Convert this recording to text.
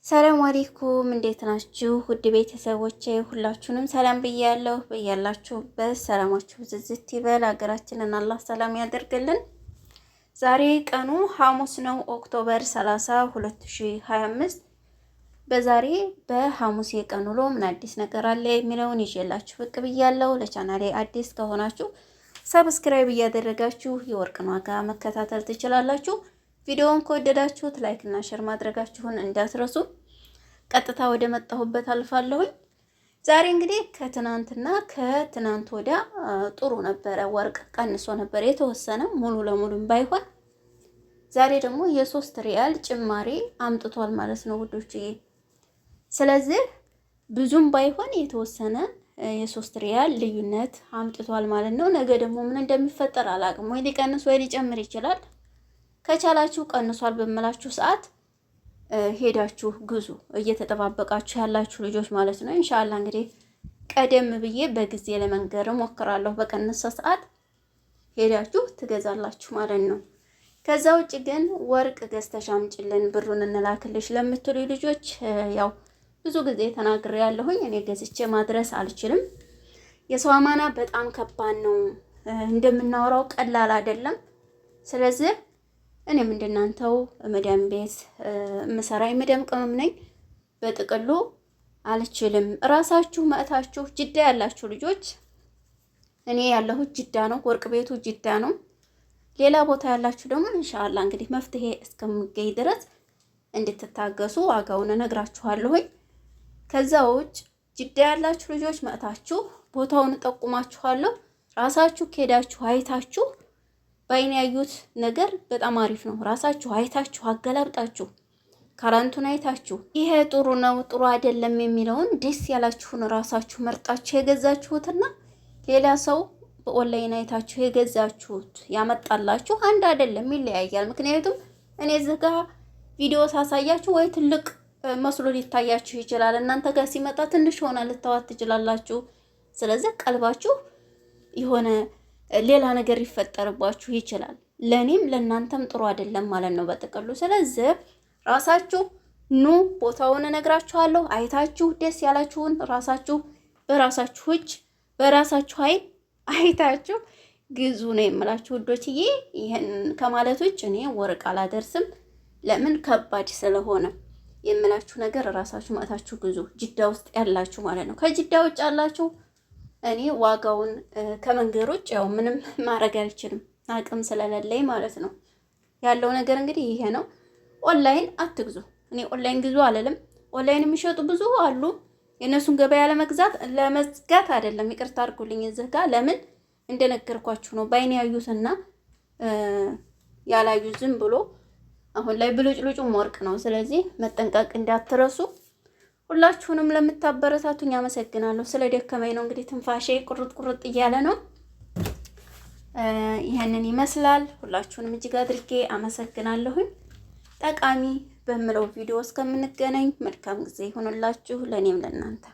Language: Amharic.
ሰላም አለይኩም እንዴት ናችሁ? ውድ ቤተሰቦቼ ሁላችሁንም ሰላም ብያለሁ። በያላችሁበት ሰላማችሁ ዝዝት ይበል። ሀገራችንን አላህ ሰላም ያደርግልን። ዛሬ ቀኑ ሐሙስ ነው፣ ኦክቶበር 30 2025። በዛሬ በሐሙስ የቀን ውሎ ምን አዲስ ነገር አለ የሚለውን ይዤላችሁ ብቅ ብያለሁ። ለቻናሌ አዲስ ከሆናችሁ ሰብስክራይብ እያደረጋችሁ የወርቅን ዋጋ መከታተል ትችላላችሁ። ቪዲዮውን ከወደዳችሁት ላይክ እና ሼር ማድረጋችሁን እንዳትረሱ። ቀጥታ ወደ መጣሁበት አልፋለሁኝ። ዛሬ እንግዲህ ከትናንት ወዲያ ጥሩ ነበረ፣ ወርቅ ቀንሶ ነበር የተወሰነ፣ ሙሉ ለሙሉም ባይሆን። ዛሬ ደግሞ የ3 ሪያል ጭማሪ አምጥቷል ማለት ነው ውዶችዬ። ስለዚህ ብዙም ባይሆን የተወሰነ የ3 ሪያል ልዩነት አምጥቷል ማለት ነው። ነገ ደግሞ ምን እንደሚፈጠር አላውቅም። ወይ ሊቀንስ ወይ ሊጨምር ይችላል። ከቻላችሁ ቀንሷል በምላችሁ ሰዓት ሄዳችሁ ግዙ፣ እየተጠባበቃችሁ ያላችሁ ልጆች ማለት ነው። ኢንሻአላህ እንግዲህ ቀደም ብዬ በጊዜ ለመንገር ሞክራለሁ። በቀነሰ ሰዓት ሄዳችሁ ትገዛላችሁ ማለት ነው። ከዛ ውጭ ግን ወርቅ ገዝተሽ አምጪልን ብሩን እንላክልሽ ለምትሉ ልጆች ያው ብዙ ጊዜ ተናግሬያለሁኝ። እኔ ገዝቼ ማድረስ አልችልም። የሰው አማና በጣም ከባድ ነው፣ እንደምናወራው ቀላል አይደለም። ስለዚህ እኔም እንደናንተው መዳም ቤት ምሰራ የመዳም ቅመም ነኝ። በጥቅሉ አልችልም። ራሳችሁ መእታችሁ ጅዳ ያላችሁ ልጆች፣ እኔ ያለሁት ጅዳ ነው፣ ወርቅ ቤቱ ጅዳ ነው። ሌላ ቦታ ያላችሁ ደግሞ ኢንሻአላህ እንግዲህ መፍትሄ እስከምገኝ ድረስ እንድትታገሱ ዋጋውን እነግራችኋለሁኝ። ከዛ ውጭ ጅዳ ያላችሁ ልጆች መእታችሁ ቦታውን ጠቁማችኋለሁ። ራሳችሁ ከሄዳችሁ አይታችሁ ባይን ያዩት ነገር በጣም አሪፍ ነው። ራሳችሁ አይታችሁ አገላብጣችሁ ካራንቱን አይታችሁ ይሄ ጥሩ ነው ጥሩ አይደለም የሚለውን ደስ ያላችሁን ራሳችሁ መርጣችሁ የገዛችሁትና ሌላ ሰው በኦንላይን አይታችሁ የገዛችሁት ያመጣላችሁ አንድ አይደለም፣ ይለያያል። ምክንያቱም እኔ እዚህ ጋር ቪዲዮ ሳሳያችሁ ወይ ትልቅ መስሎ ሊታያችሁ ይችላል። እናንተ ጋር ሲመጣ ትንሽ ሆና ልታዋት ትችላላችሁ። ስለዚህ ቀልባችሁ የሆነ ሌላ ነገር ይፈጠርባችሁ ይችላል። ለኔም ለናንተም ጥሩ አይደለም ማለት ነው በጥቅሉ። ስለዚህ ራሳችሁ ኑ፣ ቦታውን እነግራችኋለሁ። አይታችሁ ደስ ያላችሁን ራሳችሁ በራሳችሁ እጅ በራሳችሁ አይን አይታችሁ ግዙ ነው የምላችሁ ውዶችዬ። ይሄን ከማለት ውጭ እኔ ወርቅ አላደርስም። ለምን ከባድ ስለሆነ የምላችሁ ነገር ራሳችሁ ማታችሁ ግዙ። ጅዳ ውስጥ ያላችሁ ማለት ነው። ከጅዳ ውጭ ያላችሁ እኔ ዋጋውን ከመንገሮች ያው ምንም ማድረግ አልችልም፣ አቅም ስለሌለኝ ማለት ነው። ያለው ነገር እንግዲህ ይሄ ነው። ኦንላይን አትግዙ። እኔ ኦንላይን ግዙ አልልም። ኦንላይን የሚሸጡ ብዙ አሉ። የእነሱን ገበያ ለመዝጋት አይደለም፣ ይቅርታ አድርጉልኝ። እዚህ ጋር ለምን እንደነገርኳችሁ ነው። ባይን ያዩትና ያላዩ ዝም ብሎ አሁን ላይ ብልጭልጩም ወርቅ ነው። ስለዚህ መጠንቀቅ እንዳትረሱ። ሁላችሁንም ለምታበረታቱኝ አመሰግናለሁ። ስለደከመኝ ነው እንግዲህ ትንፋሼ ቁርጥ እያለ ነው። ይሄንን ይመስላል። ሁላችሁንም እጅግ አድርጌ አመሰግናለሁኝ። ጠቃሚ በምለው ቪዲዮ እስከምንገናኝ መልካም ጊዜ ይሁንላችሁ፣ ለኔም ለእናንተ።